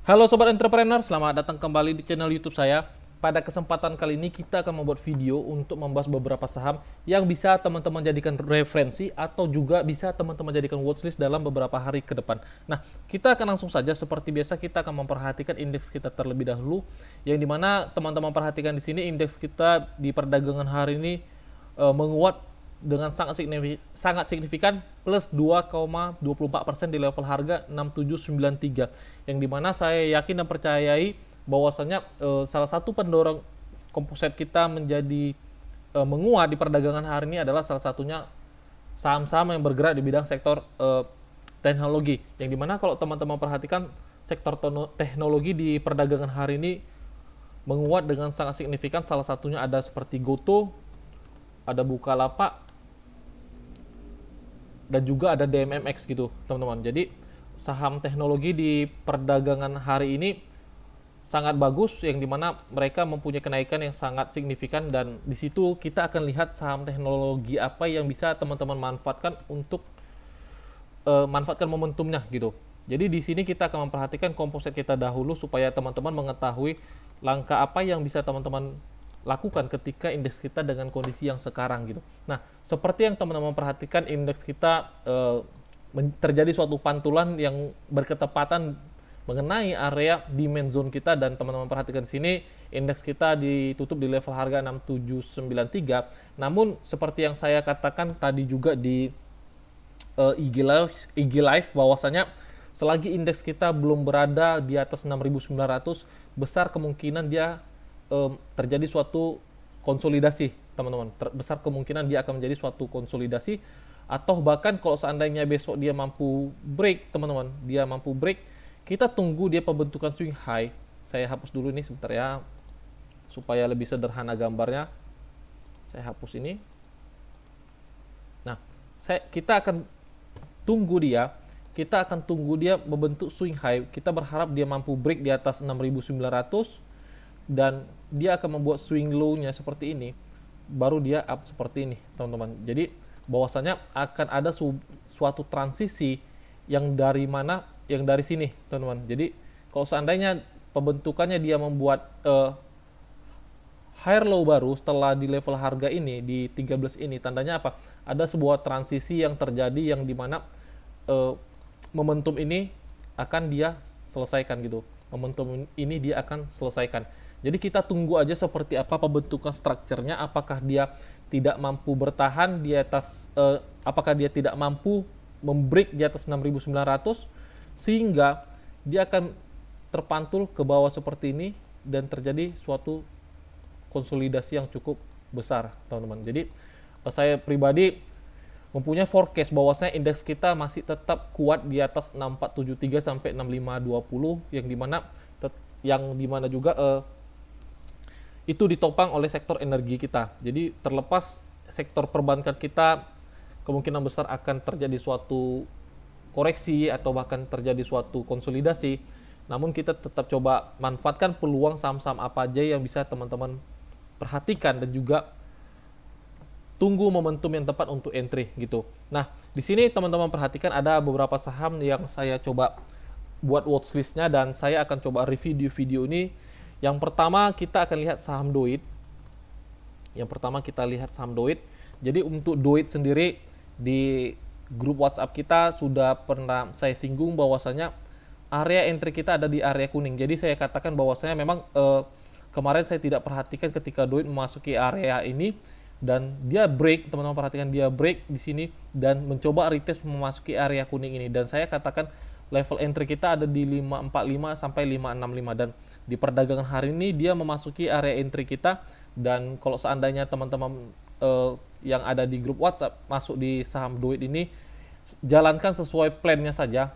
Halo Sobat Entrepreneur, selamat datang kembali di channel YouTube saya. Pada kesempatan kali ini kita akan membuat video untuk membahas beberapa saham yang bisa teman-teman jadikan referensi atau juga bisa teman-teman jadikan watchlist dalam beberapa hari ke depan. Nah, kita akan langsung saja seperti biasa kita akan memperhatikan indeks kita terlebih dahulu, yang dimana teman-teman perhatikan di sini indeks kita di perdagangan hari ini menguat dengan sangat signifikan plus 2,24% di level harga 6793, yang dimana saya yakin dan percayai bahwasanya salah satu pendorong komposit kita menjadi menguat di perdagangan hari ini adalah salah satunya saham-saham yang bergerak di bidang sektor teknologi, yang dimana kalau teman-teman perhatikan sektor teknologi di perdagangan hari ini menguat dengan sangat signifikan. Salah satunya ada seperti Goto, ada Bukalapak, dan juga ada DMMX gitu teman-teman. Jadi saham teknologi di perdagangan hari ini sangat bagus, yang dimana mereka mempunyai kenaikan yang sangat signifikan, dan di situ kita akan lihat saham teknologi apa yang bisa teman-teman manfaatkan untuk manfaatkan momentumnya gitu. Jadi di sini kita akan memperhatikan komposit kita dahulu supaya teman-teman mengetahui langkah apa yang bisa teman-teman lakukan ketika indeks kita dengan kondisi yang sekarang gitu. Nah, seperti yang teman-teman perhatikan indeks kita terjadi suatu pantulan yang berketepatan mengenai area demand zone kita, dan teman-teman perhatikan di sini indeks kita ditutup di level harga 6793. Namun seperti yang saya katakan tadi juga di IG Live bahwasanya selagi indeks kita belum berada di atas 6.900, besar kemungkinan dia terjadi suatu konsolidasi, teman-teman. Besar kemungkinan dia akan menjadi suatu konsolidasi, atau bahkan kalau seandainya besok dia mampu break, teman-teman, dia mampu break, kita tunggu dia pembentukan swing high. Saya hapus dulu ini sebentar ya, supaya lebih sederhana gambarnya. Saya hapus ini. Nah, kita akan tunggu dia membentuk swing high. Kita berharap dia mampu break di atas 6.900, dan dia akan membuat swing low-nya seperti ini, baru dia up seperti ini, teman-teman. Jadi bahwasanya akan ada suatu transisi yang dari mana, yang dari sini, teman-teman. Jadi kalau seandainya pembentukannya dia membuat higher low baru setelah di level harga ini di 13 ini, tandanya apa? Ada sebuah transisi yang terjadi, yang dimana momentum ini akan dia selesaikan gitu. Momentum ini dia akan selesaikan. Jadi kita tunggu aja seperti apa pembentukan strukturnya, apakah dia tidak mampu bertahan di atas, apakah dia tidak mampu membreak di atas 6.900 sehingga dia akan terpantul ke bawah seperti ini dan terjadi suatu konsolidasi yang cukup besar, teman-teman. Jadi saya pribadi mempunyai forecast bahwasanya indeks kita masih tetap kuat di atas 6473 sampai 6520, yang dimana juga itu ditopang oleh sektor energi kita. Jadi terlepas sektor perbankan kita kemungkinan besar akan terjadi suatu koreksi atau bahkan terjadi suatu konsolidasi, namun kita tetap coba manfaatkan peluang saham-saham apa aja yang bisa teman-teman perhatikan, dan juga tunggu momentum yang tepat untuk entry gitu. Nah, di sini teman-teman perhatikan ada beberapa saham yang saya coba buat watchlistnya, dan saya akan coba review di video ini. Yang pertama kita akan lihat saham Doit. Jadi untuk Doit sendiri di grup WhatsApp kita sudah pernah saya singgung bahwasanya area entry kita ada di area kuning. Jadi saya katakan bahwasanya memang kemarin saya tidak perhatikan ketika Doit memasuki area ini, dan dia break, teman-teman perhatikan dia break di sini dan mencoba retest memasuki area kuning ini, dan saya katakan level entry kita ada di 545 sampai 565, dan di perdagangan hari ini dia memasuki area entry kita. Dan kalau seandainya teman-teman yang ada di grup WhatsApp masuk di saham Doit ini, jalankan sesuai plannya saja,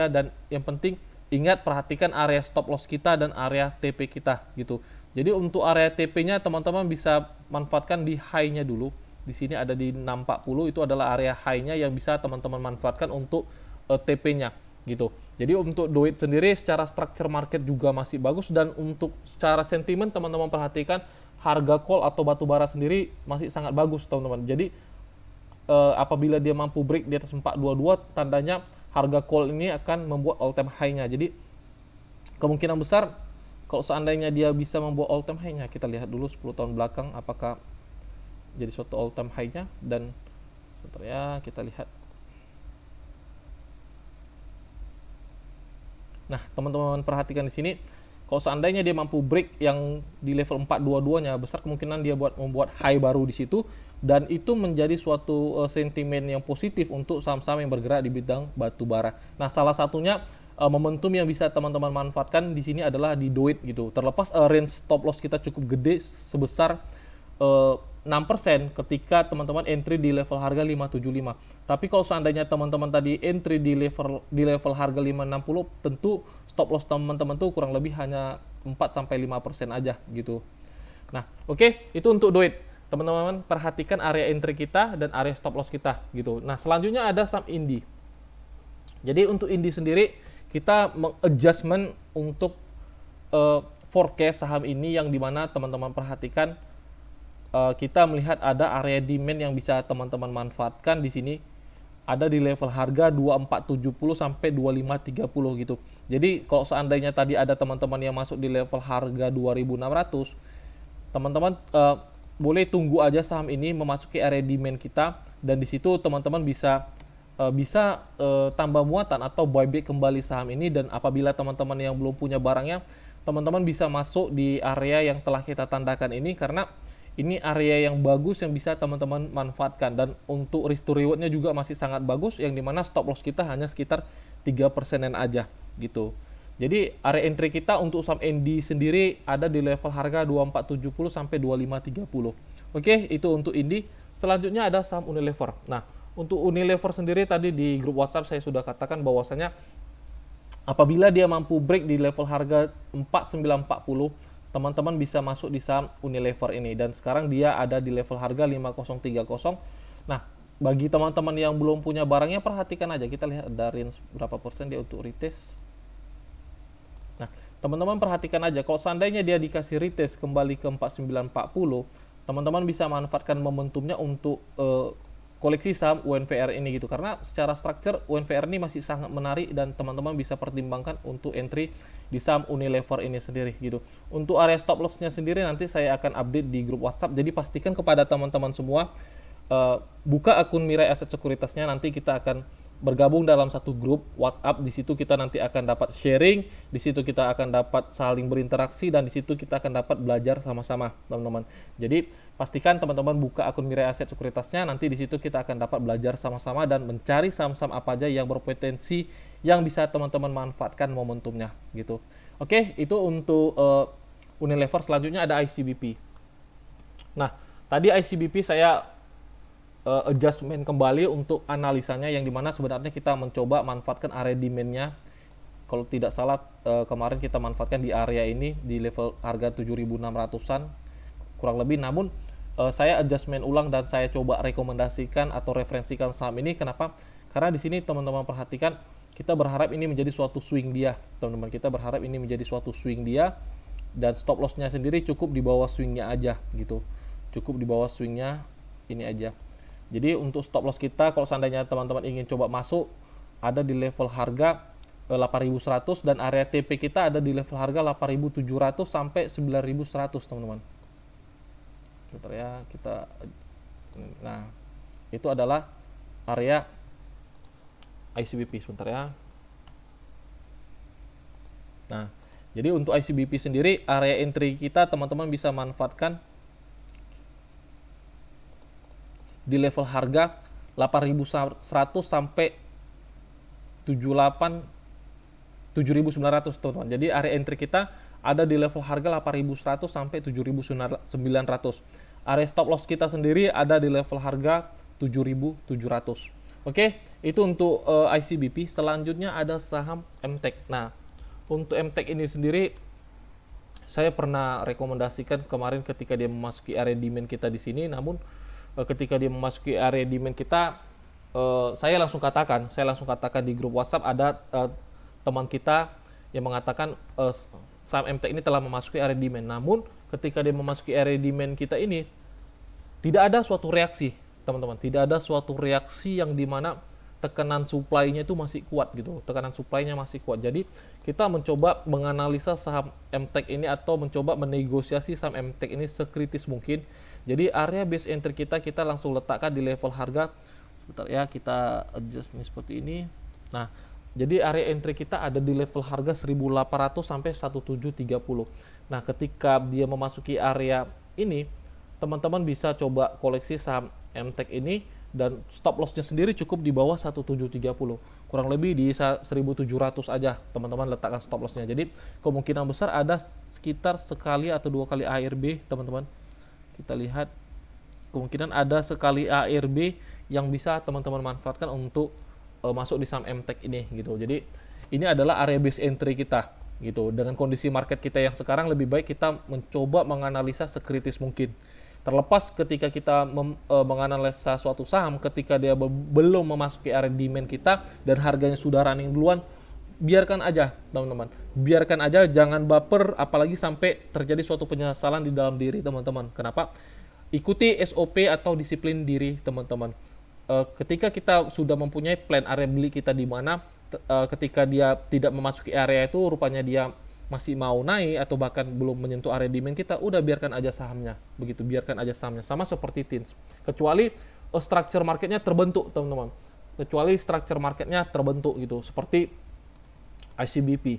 dan yang penting ingat perhatikan area stop loss kita dan area TP kita gitu. Jadi untuk area TP-nya teman-teman bisa manfaatkan di high-nya dulu. Di sini ada di 640, itu adalah area high-nya yang bisa teman-teman manfaatkan untuk TP-nya gitu. Jadi untuk Doit sendiri secara structure market juga masih bagus, dan untuk secara sentimen teman-teman perhatikan harga call atau batu bara sendiri masih sangat bagus, teman-teman. Jadi apabila dia mampu break di atas 422, tandanya harga call ini akan membuat all time high-nya. Jadi kemungkinan besar kalau seandainya dia bisa membuat all time high-nya, kita lihat dulu 10 tahun belakang apakah jadi suatu all time high-nya. Dan sebentar ya, kita lihat. Nah, teman-teman perhatikan di sini, kalau seandainya dia mampu break yang di level 422-nya, besar kemungkinan dia membuat high baru di situ, dan itu menjadi suatu sentimen yang positif untuk saham-saham yang bergerak di bidang batu bara. Nah, salah satunya momentum yang bisa teman-teman manfaatkan di sini adalah di DOIT gitu. Terlepas range stop loss kita cukup gede sebesar 6% ketika teman-teman entry di level harga 575. Tapi kalau seandainya teman-teman tadi entry di level harga 560, tentu stop loss teman-teman tuh kurang lebih hanya 4-5% aja gitu. Nah, oke, itu untuk DOIT. Teman-teman perhatikan area entry kita dan area stop loss kita gitu. Nah, selanjutnya ada saham Indi. Jadi untuk Indi sendiri kita mengadjustment untuk forecast saham ini, yang dimana teman-teman perhatikan kita melihat ada area demand yang bisa teman-teman manfaatkan di sini, ada di level harga 2470 sampai 2530 gitu. Jadi kalau seandainya tadi ada teman-teman yang masuk di level harga 2600, teman-teman boleh tunggu aja saham ini memasuki area demand kita, dan di situ teman-teman bisa tambah muatan atau buyback kembali saham ini. Dan apabila teman-teman yang belum punya barangnya, teman-teman bisa masuk di area yang telah kita tandakan ini, karena ini area yang bagus yang bisa teman-teman manfaatkan. Dan untuk risk to rewardnya juga masih sangat bagus, yang dimana stop loss kita hanya sekitar 3%-an aja gitu. Jadi area entry kita untuk saham ND sendiri ada di level harga 2470 sampai 2530. Oke, itu untuk Indi. Selanjutnya ada saham Unilever. Nah, untuk Unilever sendiri tadi di grup WhatsApp saya sudah katakan bahwasanya apabila dia mampu break di level harga 4940, teman-teman bisa masuk di saham Unilever ini, dan sekarang dia ada di level harga 5030. Nah, bagi teman-teman yang belum punya barangnya, perhatikan aja, kita lihat ada range berapa persen dia untuk retest. Nah, teman-teman perhatikan aja, kalau seandainya dia dikasih retest kembali ke 4940, teman-teman bisa manfaatkan momentumnya untuk koleksi saham UNVR ini gitu. Karena secara struktur UNVR ini masih sangat menarik, dan teman-teman bisa pertimbangkan untuk entry di saham Unilever ini sendiri gitu. Untuk area stop loss-nya sendiri nanti saya akan update di grup WhatsApp. Jadi pastikan kepada teman-teman semua buka akun Mirai Aset Sekuritasnya, nanti kita akan bergabung dalam satu grup WhatsApp. Di situ kita nanti akan dapat sharing, di situ kita akan dapat saling berinteraksi, dan di situ kita akan dapat belajar sama-sama, teman-teman. Jadi pastikan teman-teman buka akun Mirai Aset Sekuritasnya, nanti di situ kita akan dapat belajar sama-sama dan mencari saham-saham apa aja yang berpotensi yang bisa teman-teman manfaatkan momentumnya gitu. Oke, itu untuk Unilever. Selanjutnya ada ICBP. Nah, tadi ICBP saya adjustment kembali untuk analisanya, yang dimana sebenarnya kita mencoba manfaatkan area demand-nya. Kalau tidak salah kemarin kita manfaatkan di area ini di level harga 7.600-an kurang lebih. Namun saya adjustment ulang dan saya coba rekomendasikan atau referensikan saham ini. Kenapa? Karena di sini teman-teman perhatikan, kita berharap ini menjadi suatu swing dia, teman-teman. Kita berharap ini menjadi suatu swing dia, dan stop loss-nya sendiri cukup di bawah swing-nya aja gitu. Cukup di bawah swing-nya ini aja. Jadi untuk stop loss kita, kalau seandainya teman-teman ingin coba masuk, ada di level harga 8.100, dan area TP kita ada di level harga 8.700 sampai 9.100, teman-teman. Sebentar ya, nah, itu adalah area ICBP. Sebentar ya. Nah, jadi untuk ICBP sendiri, area entry kita teman-teman bisa manfaatkan di level harga 8.100 sampai 7.900, teman-teman. Jadi area entry kita ada di level harga 8.100 sampai 7.900. Area stop loss kita sendiri ada di level harga 7.700. Oke, itu untuk ICBP. Selanjutnya ada saham MTEK. Nah, untuk MTEK ini sendiri saya pernah rekomendasikan kemarin ketika dia memasuki area demand kita di sini. Namun ketika dia memasuki area demand kita, saya langsung katakan di grup WhatsApp, ada teman kita yang mengatakan saham MTEK ini telah memasuki area demand. Namun ketika dia memasuki area demand kita ini, tidak ada suatu reaksi, teman-teman. Tidak ada suatu reaksi yang dimana tekanan supply-nya itu masih kuat gitu. Tekanan supply-nya masih kuat. Jadi kita mencoba menganalisa saham MTech ini atau mencoba menegosiasi saham MTech ini sekritis mungkin. Jadi area base entry kita langsung letakkan di level harga. Sebentar ya, kita adjust nih seperti ini. Nah, jadi area entry kita ada di level harga 1800 sampai 1730. Nah, ketika dia memasuki area ini, teman-teman bisa coba koleksi saham MTech ini dan stop lossnya sendiri cukup di bawah 1730, kurang lebih di 1700 aja teman-teman letakkan stop lossnya. Jadi kemungkinan besar ada sekitar sekali atau dua kali ARB teman-teman. Kita lihat kemungkinan ada sekali ARB yang bisa teman-teman manfaatkan untuk masuk di saham MTech ini gitu. Jadi ini adalah area base entry kita gitu. Dengan kondisi market kita yang sekarang, lebih baik kita mencoba menganalisa sekritis mungkin. Terlepas ketika kita menganalisa suatu saham, ketika dia belum memasuki area demand kita dan harganya sudah running duluan, biarkan aja teman-teman, biarkan aja, jangan baper, apalagi sampai terjadi suatu penyesalan di dalam diri teman-teman. Kenapa? Ikuti SOP atau disiplin diri teman-teman. Ketika kita sudah mempunyai plan area beli kita di mana, ketika dia tidak memasuki area itu, rupanya dia masih mau naik atau bahkan belum menyentuh area demand kita, udah biarkan aja sahamnya, begitu, biarkan aja sahamnya. Sama seperti TINS, kecuali structure marketnya terbentuk teman-teman, kecuali structure marketnya terbentuk gitu, seperti ICBP.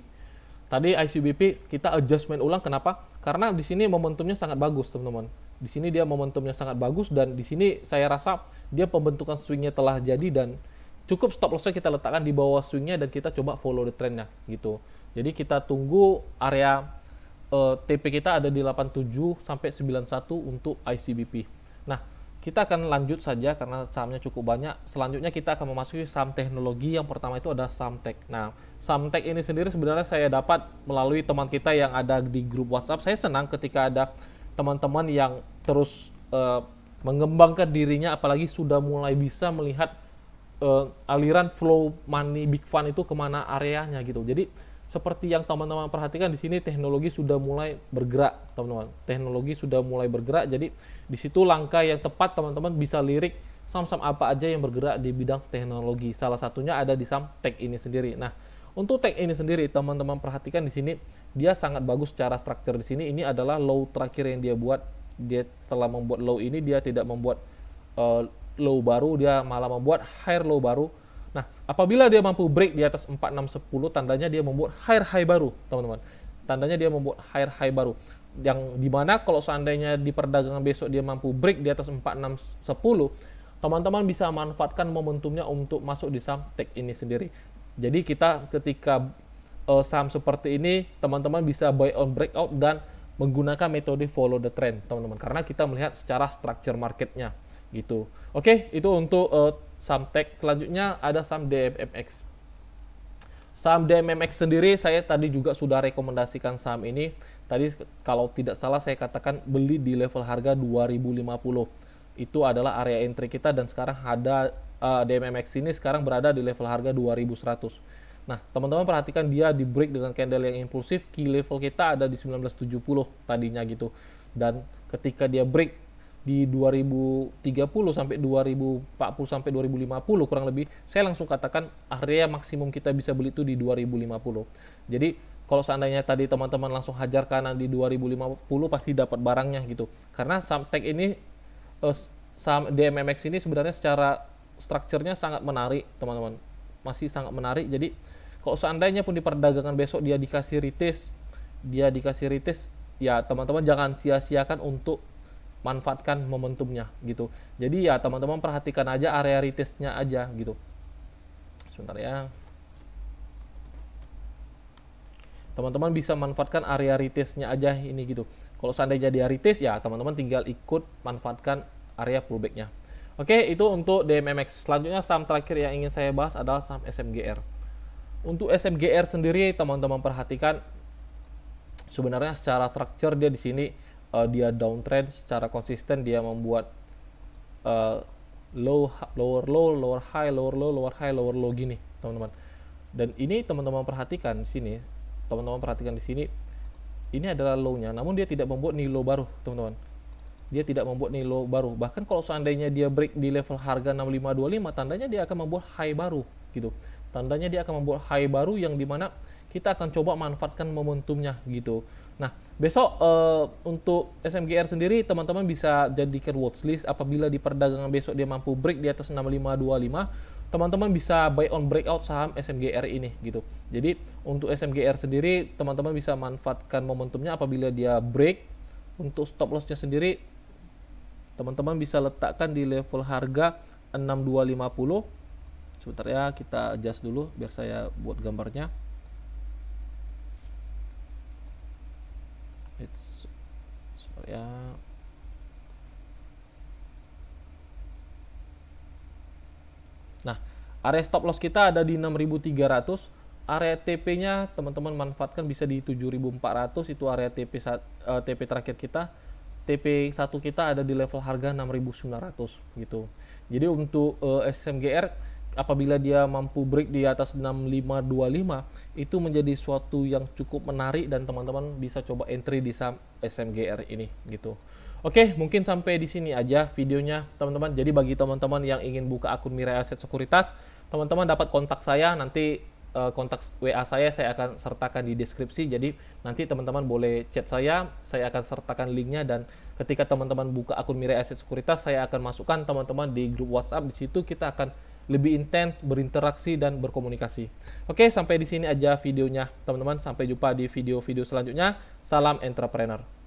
Tadi ICBP kita adjustment ulang, kenapa? Karena di sini momentumnya sangat bagus teman-teman. Di sini dia momentumnya sangat bagus, dan di sini saya rasa dia pembentukan swingnya telah jadi, dan cukup stop lossnya kita letakkan di bawah swingnya dan kita coba follow the trendnya gitu. Jadi kita tunggu area TP kita ada di 87 sampai 91 untuk ICBP. Nah, kita akan lanjut saja karena sahamnya cukup banyak. Selanjutnya kita akan memasuki saham teknologi. Yang pertama itu ada saham tech. Nah, saham tech ini sendiri sebenarnya saya dapat melalui teman kita yang ada di grup WhatsApp. Saya senang ketika ada teman-teman yang terus mengembangkan dirinya, apalagi sudah mulai bisa melihat aliran flow money big fund itu kemana areanya gitu. Jadi seperti yang teman-teman perhatikan di sini, teknologi sudah mulai bergerak teman-teman. Teknologi sudah mulai bergerak, jadi di situ langkah yang tepat teman-teman bisa lirik saham-saham apa aja yang bergerak di bidang teknologi. Salah satunya ada di saham tech ini sendiri. Nah, untuk tech ini sendiri teman-teman perhatikan di sini, dia sangat bagus secara struktur di sini. Ini adalah low terakhir yang dia buat. Dia setelah membuat low ini, dia tidak membuat low baru, dia malah membuat higher low baru. Nah, apabila dia mampu break di atas 4610, tandanya dia membuat higher high baru, teman-teman. Tandanya dia membuat higher high baru. Yang dimana kalau seandainya di perdagangan besok dia mampu break di atas 4610, teman-teman bisa manfaatkan momentumnya untuk masuk di saham tech ini sendiri. Jadi kita ketika saham seperti ini, teman-teman bisa buy on breakout dan menggunakan metode follow the trend, teman-teman. Karena kita melihat secara structure marketnya gitu. Oke, itu untuk saham tech. Selanjutnya ada saham DMMX. Saham DMMX sendiri saya tadi juga sudah rekomendasikan saham ini. Tadi kalau tidak salah saya katakan beli di level harga 2050. Itu adalah area entry kita, dan sekarang ada DMMX ini sekarang berada di level harga 2100. Nah, teman-teman perhatikan dia di break dengan candle yang impulsif. Key level kita ada di 1970 tadinya gitu. Dan ketika dia break di 2030 sampai 2040 sampai 2050 kurang lebih, saya langsung katakan area maksimum kita bisa beli itu di 2050. Jadi kalau seandainya tadi teman-teman langsung hajar kanan di 2050, pasti dapat barangnya gitu. Karena saham tech ini, saham DMMX ini sebenarnya secara strukturnya sangat menarik teman-teman, masih sangat menarik. Jadi kalau seandainya pun di perdagangan besok dia dikasih retest, ya teman-teman jangan sia-siakan untuk manfaatkan momentumnya gitu. Jadi ya teman-teman perhatikan aja area retestnya aja gitu. Sebentar ya. Teman-teman bisa manfaatkan area retestnya aja ini gitu. Kalau seandainya dia retest, ya teman-teman tinggal ikut manfaatkan area pullbacknya. Oke, itu untuk DMMX. Selanjutnya saham terakhir yang ingin saya bahas adalah saham SMGR. Untuk SMGR sendiri teman-teman perhatikan, sebenarnya secara structure dia di sini dia downtrend secara konsisten, dia membuat lower low, lower high, lower low, lower high, lower low gini, teman-teman. Dan ini teman-teman perhatikan di sini, ini adalah low-nya, namun dia tidak membuat nih low baru, teman-teman. dia tidak membuat nilai low baru. Bahkan kalau seandainya dia break di level harga 6525, tandanya dia akan membuat high baru gitu. Tandanya dia akan membuat high baru yang dimana kita akan coba manfaatkan momentumnya gitu. Nah, besok untuk SMGR sendiri teman-teman bisa jadikan watchlist. Apabila di perdagangan besok dia mampu break di atas 6525, teman-teman bisa buy on breakout saham SMGR ini gitu. Jadi untuk SMGR sendiri teman-teman bisa manfaatkan momentumnya apabila dia break. Untuk stop lossnya sendiri teman-teman bisa letakkan di level harga 6250. Sebentar ya, kita adjust dulu biar saya buat gambarnya. Sebentar ya. Nah, area stop loss kita ada di 6300. Area TP-nya teman-teman manfaatkan bisa di 7400, itu area TP terakhir kita. TP1 kita ada di level harga 6900 gitu. Jadi untuk SMGR apabila dia mampu break di atas 6525 itu menjadi suatu yang cukup menarik dan teman-teman bisa coba entry di saham SMGR ini gitu. Oke, mungkin sampai di sini aja videonya teman-teman. Jadi bagi teman-teman yang ingin buka akun Mirai Aset Sekuritas, teman-teman dapat kontak saya, nanti kontak WA saya akan sertakan di deskripsi. Jadi nanti teman-teman boleh chat saya akan sertakan linknya, dan ketika teman-teman buka akun Mirai Aset Sekuritas, saya akan masukkan teman-teman di grup WhatsApp. Di situ kita akan lebih intens berinteraksi dan berkomunikasi. Oke, sampai di sini aja videonya teman-teman. Sampai jumpa di video-video selanjutnya. Salam entrepreneur.